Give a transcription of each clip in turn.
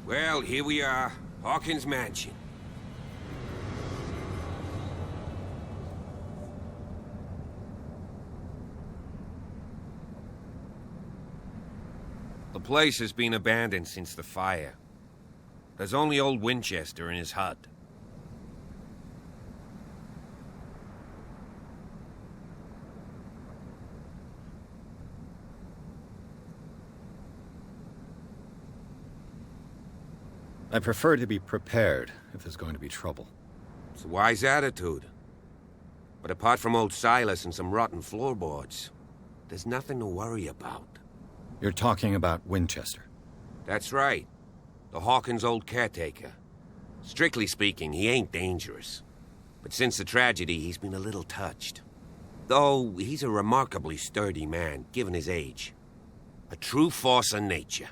Well, here we are. Hawkins Mansion. The place has been abandoned since the fire. There's only old Winchester in his hut. I prefer to be prepared if there's going to be trouble. It's a wise attitude. But apart from old Silas and some rotten floorboards, there's nothing to worry about. You're talking about Winchester? That's right. The Hawkins' old caretaker. Strictly speaking, he ain't dangerous. But since the tragedy, he's been a little touched. Though, he's a remarkably sturdy man, given his age. A true force of nature.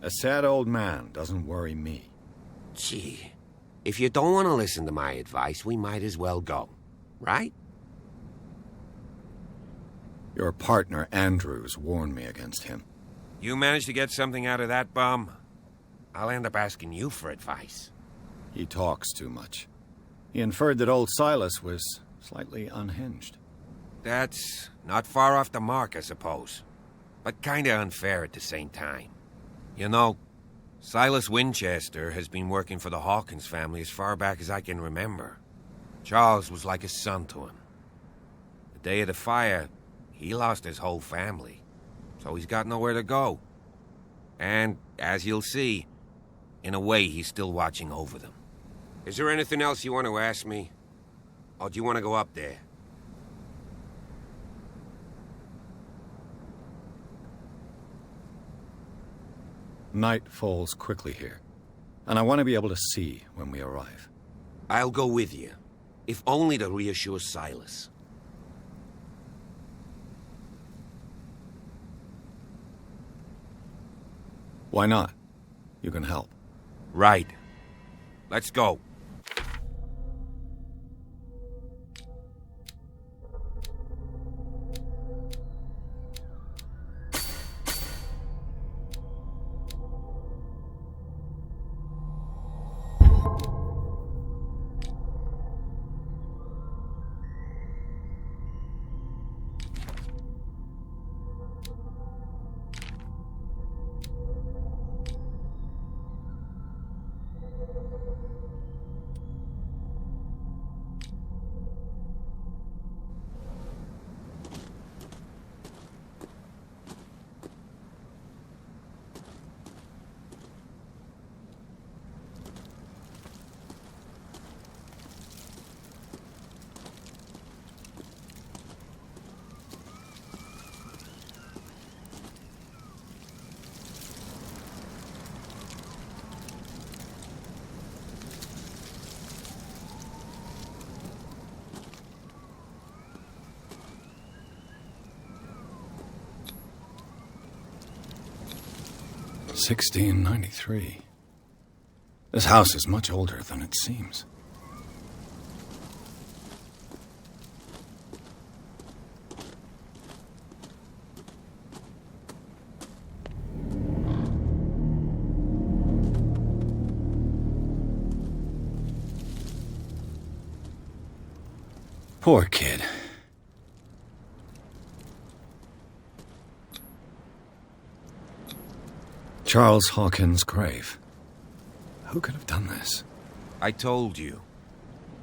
A sad old man doesn't worry me. Gee, if you don't want to listen to my advice, we might as well go. Right? Your partner, Andrews, warned me against him. You managed to get something out of that bum? I'll end up asking you for advice. He talks too much. He inferred that old Silas was slightly unhinged. That's not far off the mark, I suppose. But kinda unfair at the same time. You know, Silas Winchester has been working for the Hawkins family as far back as I can remember. Charles was like a son to him. The day of the fire, he lost his whole family, so he's got nowhere to go. And, as you'll see, in a way, he's still watching over them. Is there anything else you want to ask me? Or do you want to go up there? Night falls quickly here, and I want to be able to see when we arrive. I'll go with you, if only to reassure Silas. Why not? You can help. Right. Let's go. $1693. This house is much older than it seems. Poor kid. Charles Hawkins' grave. Who could have done this? I told you.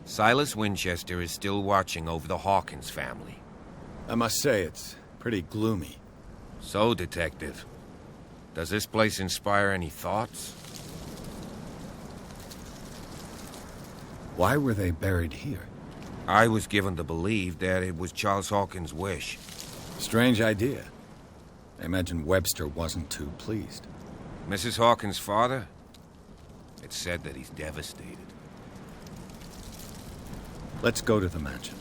Silas Winchester is still watching over the Hawkins family. I must say, it's pretty gloomy. So, Detective, does this place inspire any thoughts? Why were they buried here? I was given to believe that it was Charles Hawkins' wish. Strange idea. I imagine Webster wasn't too pleased. Mrs. Hawkins' father? It's said that he's devastated. Let's go to the mansion.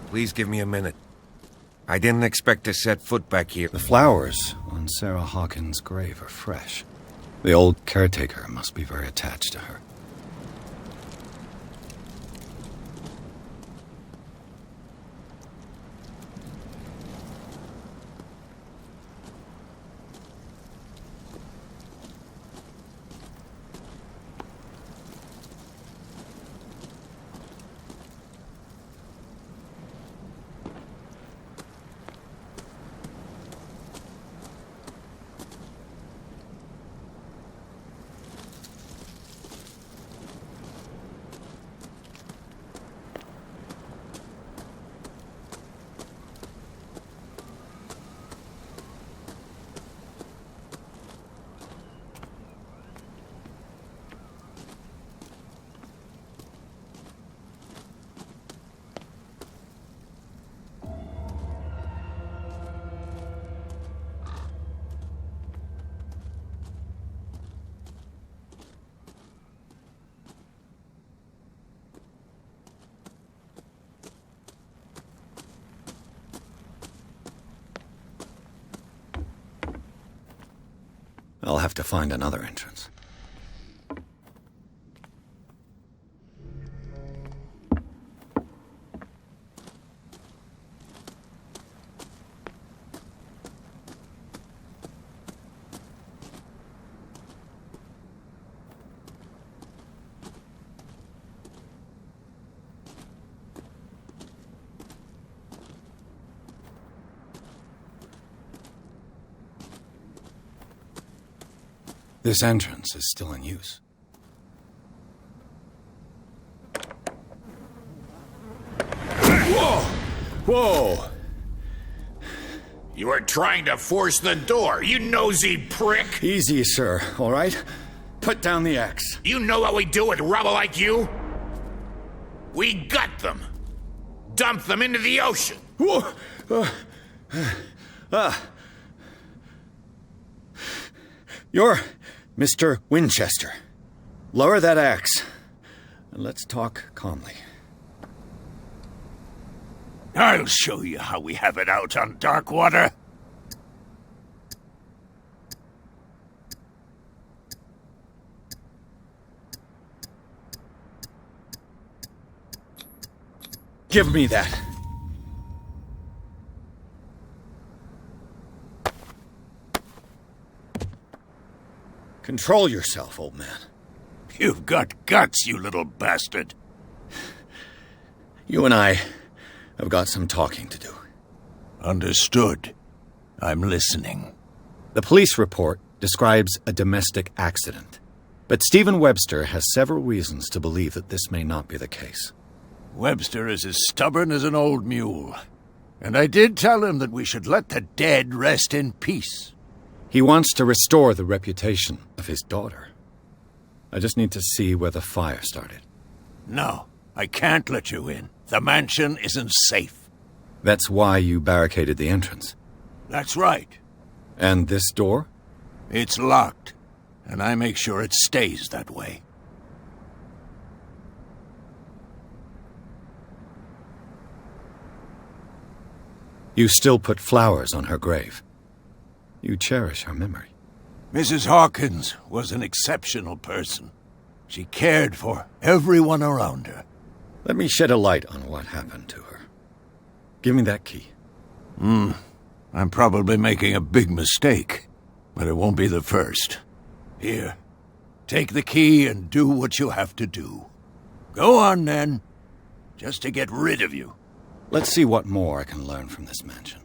Please give me a minute. I didn't expect to set foot back here. The flowers on Sarah Hawkins' grave are fresh. The old caretaker must be very attached to her. I'll have to find another entrance. This entrance is still in use. Whoa! Whoa! You are trying to force the door, you nosy prick! Easy, sir, all right? Put down the axe. You know what we do with rubble like you? We gut them. Dump them into the ocean. Whoa! You're Mr. Winchester. Lower that axe, and let's talk calmly. I'll show you how we have it out on dark water. Give me that. Control yourself, old man. You've got guts, you little bastard. You and I have got some talking to do. Understood. I'm listening. The police report describes a domestic accident, but Stephen Webster has several reasons to believe that this may not be the case. Webster is as stubborn as an old mule. And I did tell him that we should let the dead rest in peace. He wants to restore the reputation of his daughter. I just need to see where the fire started. No, I can't let you in. The mansion isn't safe. That's why you barricaded the entrance. That's right. And this door? It's locked, and I make sure it stays that way. You still put flowers on her grave. You cherish her memory. Mrs. Hawkins was an exceptional person. She cared for everyone around her. Let me shed a light on what happened to her. Give me that key. I'm probably making a big mistake, but it won't be the first. Here, take the key and do what you have to do. Go on, then, just to get rid of you. Let's see what more I can learn from this mansion.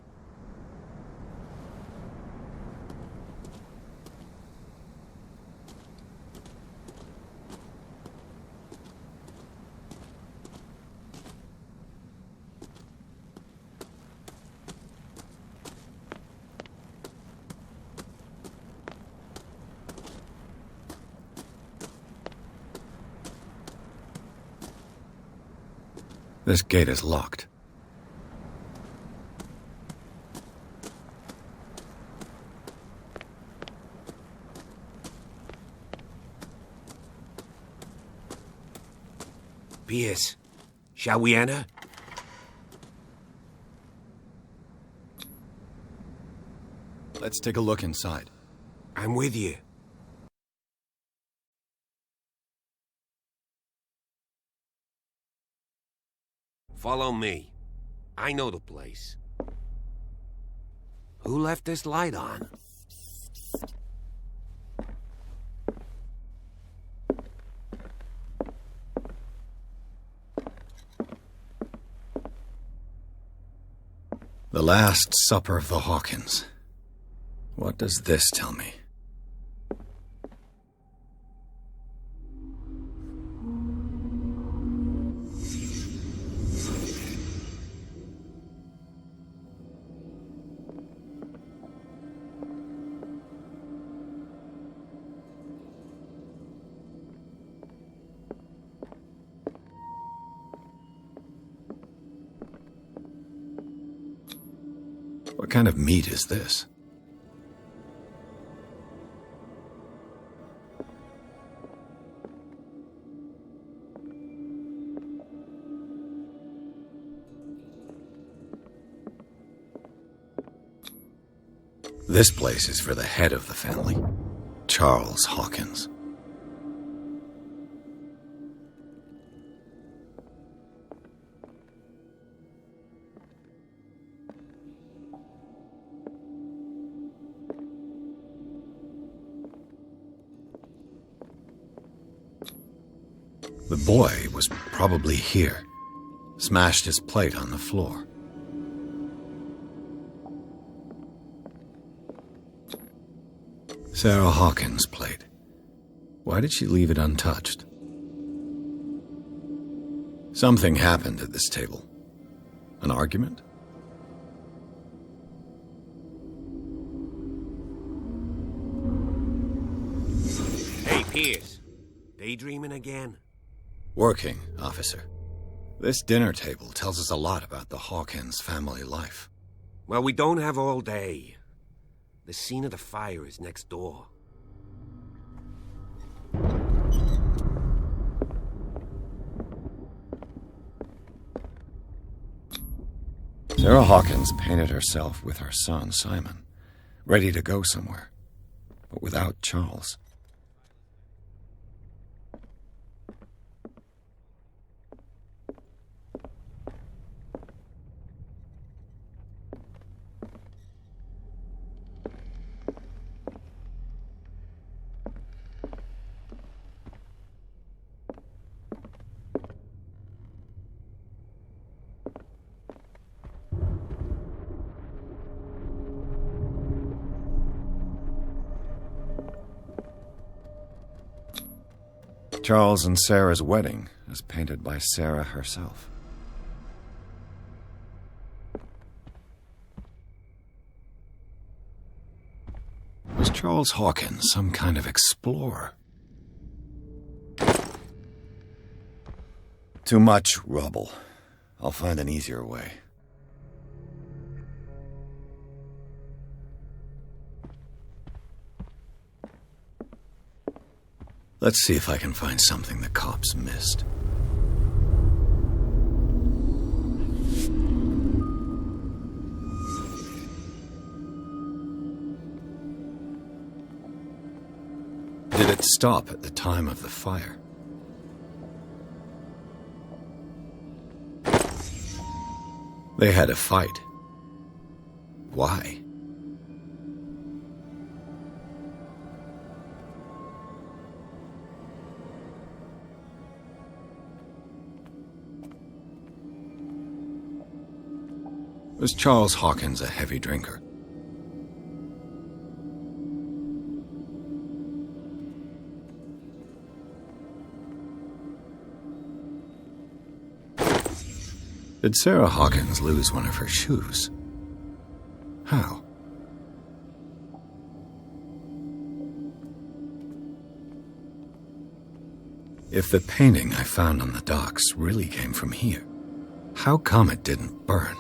This gate is locked. Pierce, shall we enter? Let's take a look inside. I'm with you. Follow me. I know the place. Who left this light on? The Last Supper of the Hawkins. What does this tell me? What kind of meat is this? This place is for the head of the family. Charles Hawkins. The boy was probably here. Smashed his plate on the floor. Sarah Hawkins' plate. Why did she leave it untouched? Something happened at this table. An argument? Hey, Pierce. Daydreaming again? Working, officer. This dinner table tells us a lot about the Hawkins family life. Well, we don't have all day. The scene of the fire is next door. Sarah Hawkins painted herself with her son, Simon, ready to go somewhere, but without Charles. Charles and Sarah's wedding, as painted by Sarah herself. Was Charles Hawkins some kind of explorer? Too much rubble. I'll find an easier way. Let's see if I can find something the cops missed. Did it stop at the time of the fire? They had a fight. Why? Was Charles Hawkins a heavy drinker? Did Sarah Hawkins lose one of her shoes? How? If the painting I found on the docks really came from here, how come it didn't burn?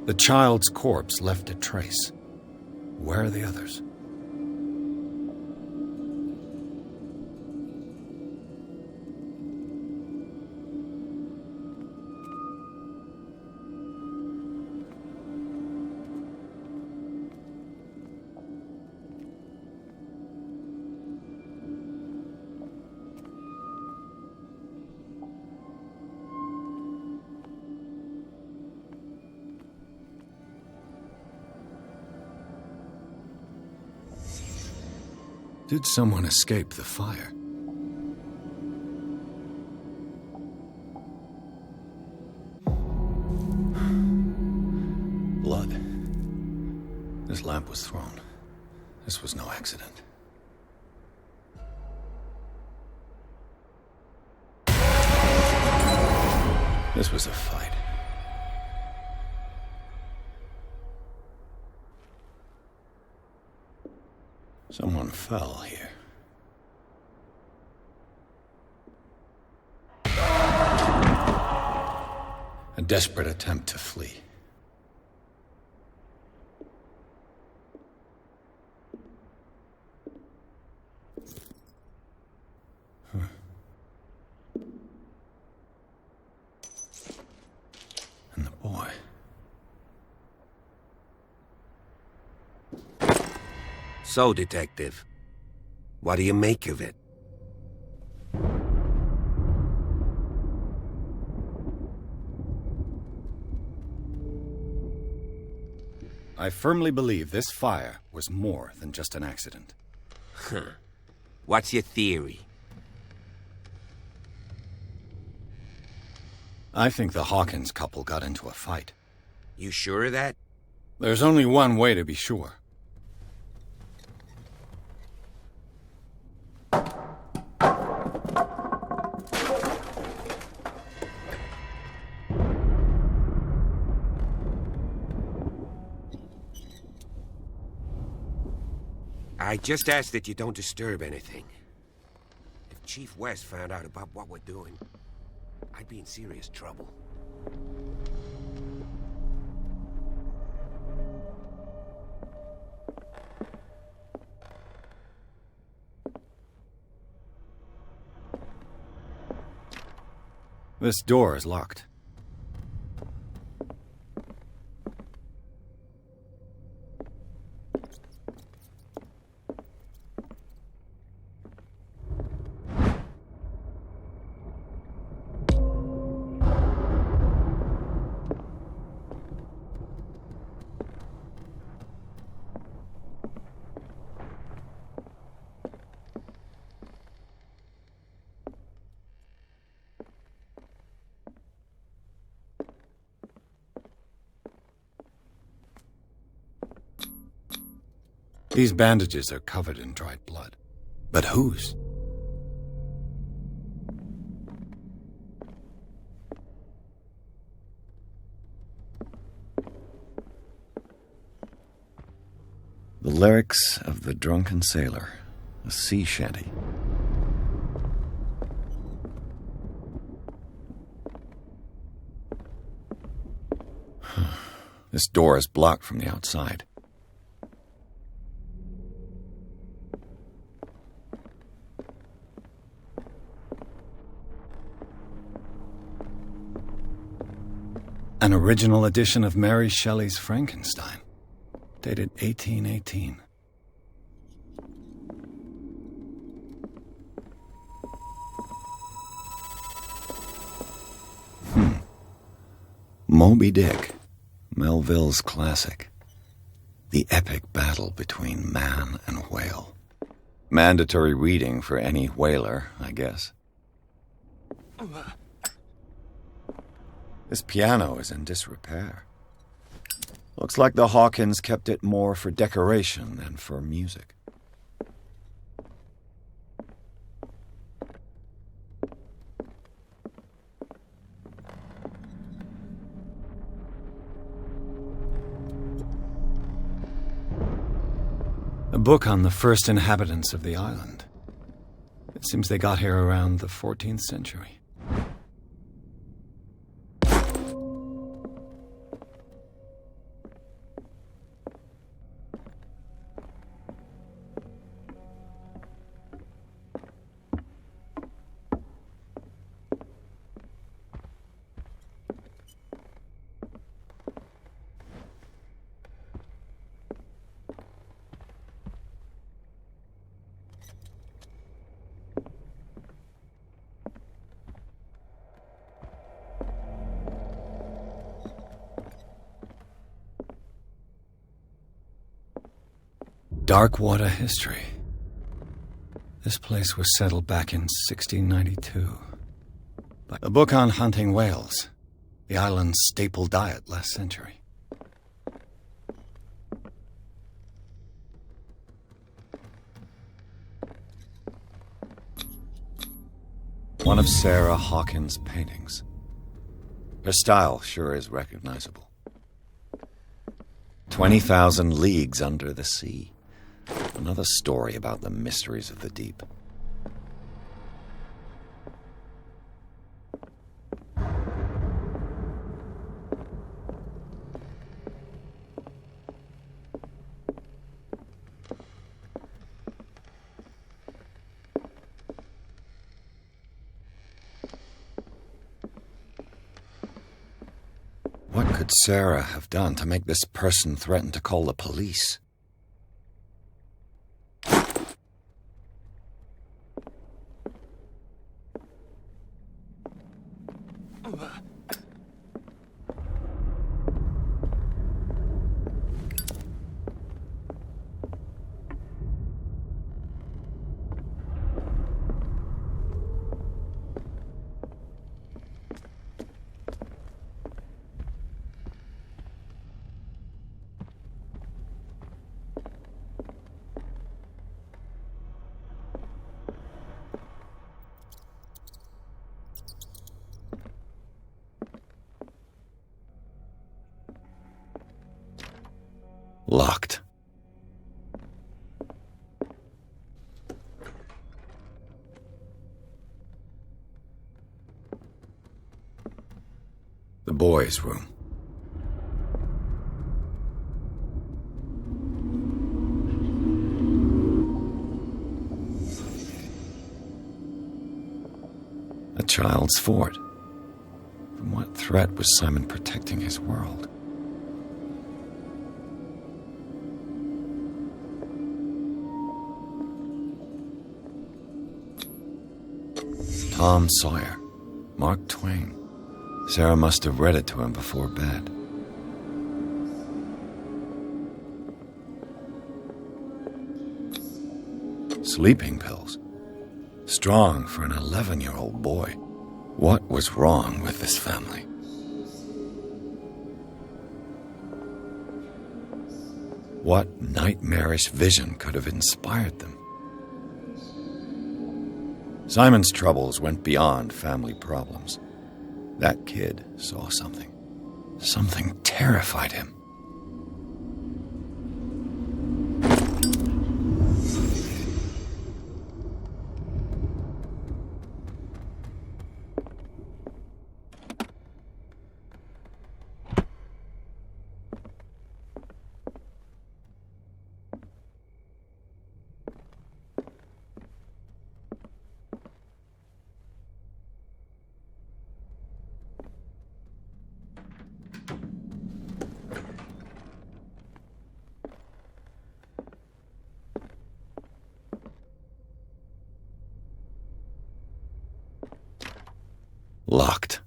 The child's corpse left a trace. Where are the others? Did someone escape the fire? Blood. This lamp was thrown. This was no accident. This was a fight. Someone fell here. A desperate attempt to flee. So, Detective, what do you make of it? I firmly believe this fire was more than just an accident. Huh. What's your theory? I think the Hawkins couple got into a fight. You sure of that? There's only one way to be sure. I just ask that you don't disturb anything. If Chief West found out about what we're doing, I'd be in serious trouble. This door is locked. These bandages are covered in dried blood. But whose? The lyrics of The Drunken Sailor, a sea shanty. This door is blocked from the outside. An original edition of Mary Shelley's Frankenstein, dated 1818. Moby Dick, Melville's classic. The epic battle between man and whale. Mandatory reading for any whaler, I guess. This piano is in disrepair. Looks like the Hawkins kept it more for decoration than for music. A book on the first inhabitants of the island. It seems they got here around the 14th century. Darkwater history. This place was settled back in 1692. A book on hunting whales, the island's staple diet last century. One of Sarah Hawkins' paintings. Her style sure is recognizable. 20,000 Leagues Under the Sea. Another story about the mysteries of the deep. What could Sarah have done to make this person threaten to call the police? Locked. The boys' room. A child's fort. From what threat was Simon protecting his world? Tom Sawyer. Mark Twain. Sarah must have read it to him before bed. Sleeping pills. Strong for an 11-year-old boy. What was wrong with this family? What nightmarish vision could have inspired them? Simon's troubles went beyond family problems. That kid saw something. Something terrified him. Locked.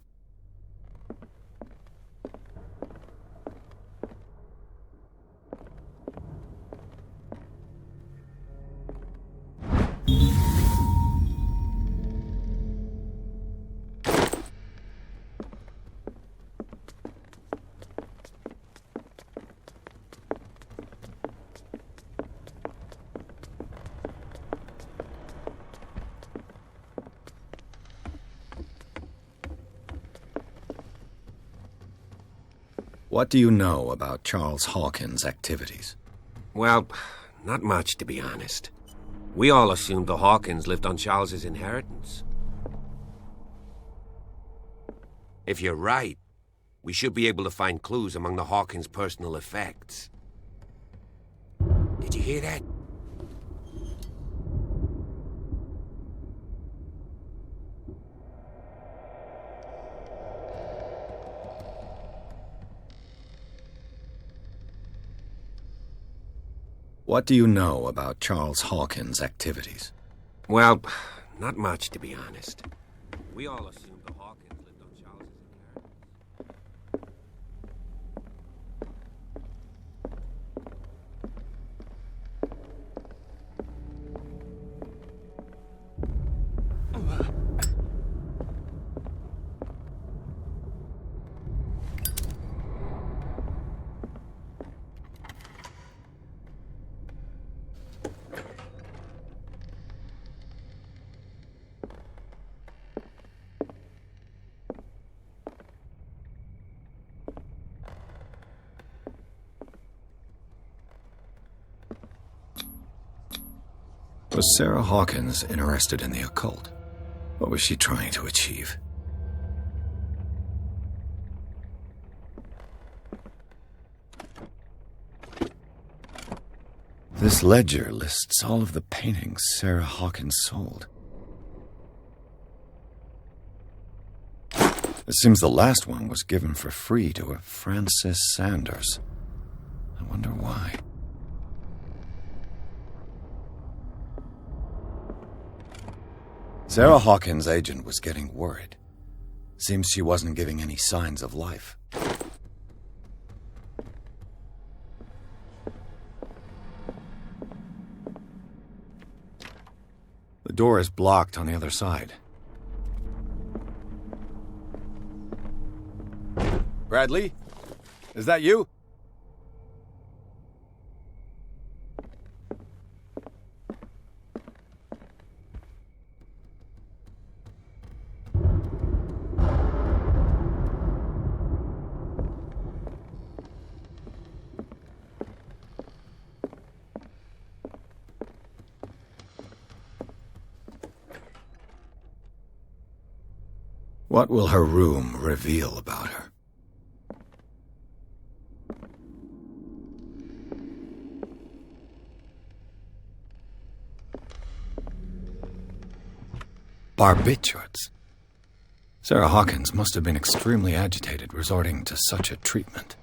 What do you know about Charles Hawkins' activities? Well, not much, to be honest. We all assumed the Hawkins lived on Charles's inheritance. If you're right, we should be able to find clues among the Hawkins' personal effects. Did you hear that? What do you know about Charles Hawkins' activities? Well, not much, to be honest. We all assumed the Hawkins lived on Charles's inheritance. Was Sarah Hawkins interested in the occult? What was she trying to achieve? This ledger lists all of the paintings Sarah Hawkins sold. It seems the last one was given for free to a Francis Sanders. I wonder why. Sarah Hawkins' agent was getting worried. Seems she wasn't giving any signs of life. The door is blocked on the other side. Bradley? Is that you? What will her room reveal about her? Barbiturates. Sarah Hawkins must have been extremely agitated resorting to such a treatment.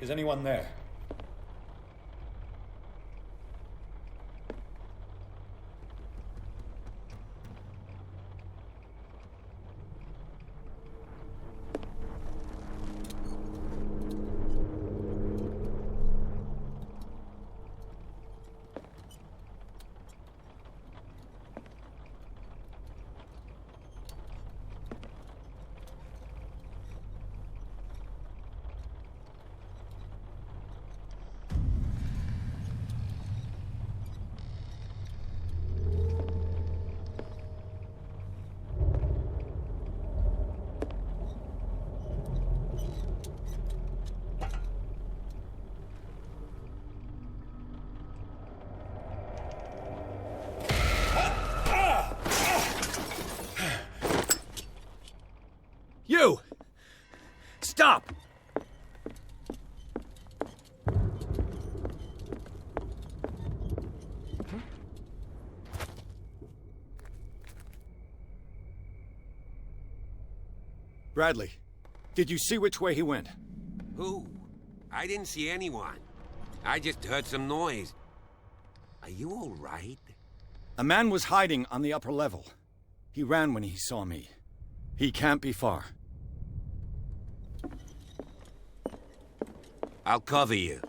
Is anyone there? You! Stop! Bradley, did you see which way he went? Who? I didn't see anyone. I just heard some noise. Are you all right? A man was hiding on the upper level. He ran when he saw me. He can't be far. I'll cover you.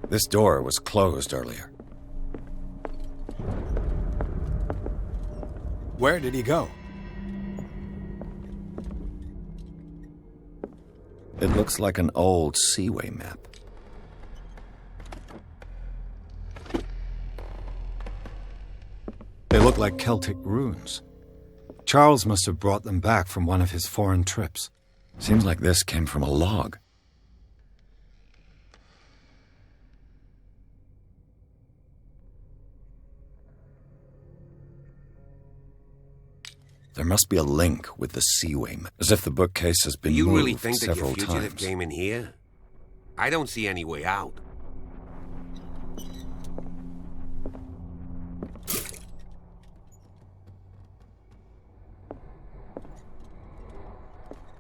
This door was closed earlier. Where did he go? It looks like an old seaway map. They look like Celtic runes. Charles must have brought them back from one of his foreign trips. Seems like this came from a log. There must be a link with the seaway map, as if the bookcase has been Do you moved really think that your several fugitive times. came in here? I don't see any way out.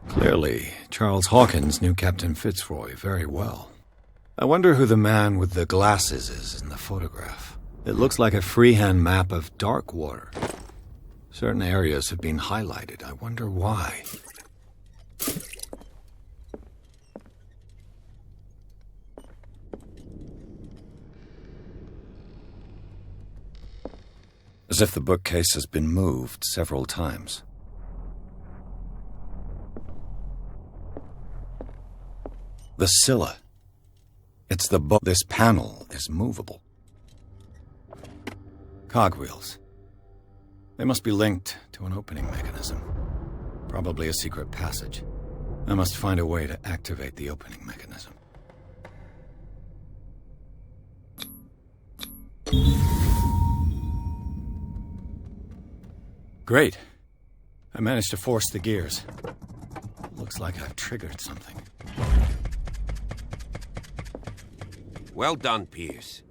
Clearly, Charles Hawkins knew Captain Fitzroy very well. I wonder who the man with the glasses is in the photograph. It looks like a freehand map of dark water. Certain areas have been highlighted. I wonder why. As if the bookcase has been moved several times. The Scylla. It's the book. This panel is movable. Cogwheels. They must be linked to an opening mechanism. Probably a secret passage. I must find a way to activate the opening mechanism. Great. I managed to force the gears. Looks like I've triggered something. Well done, Pierce.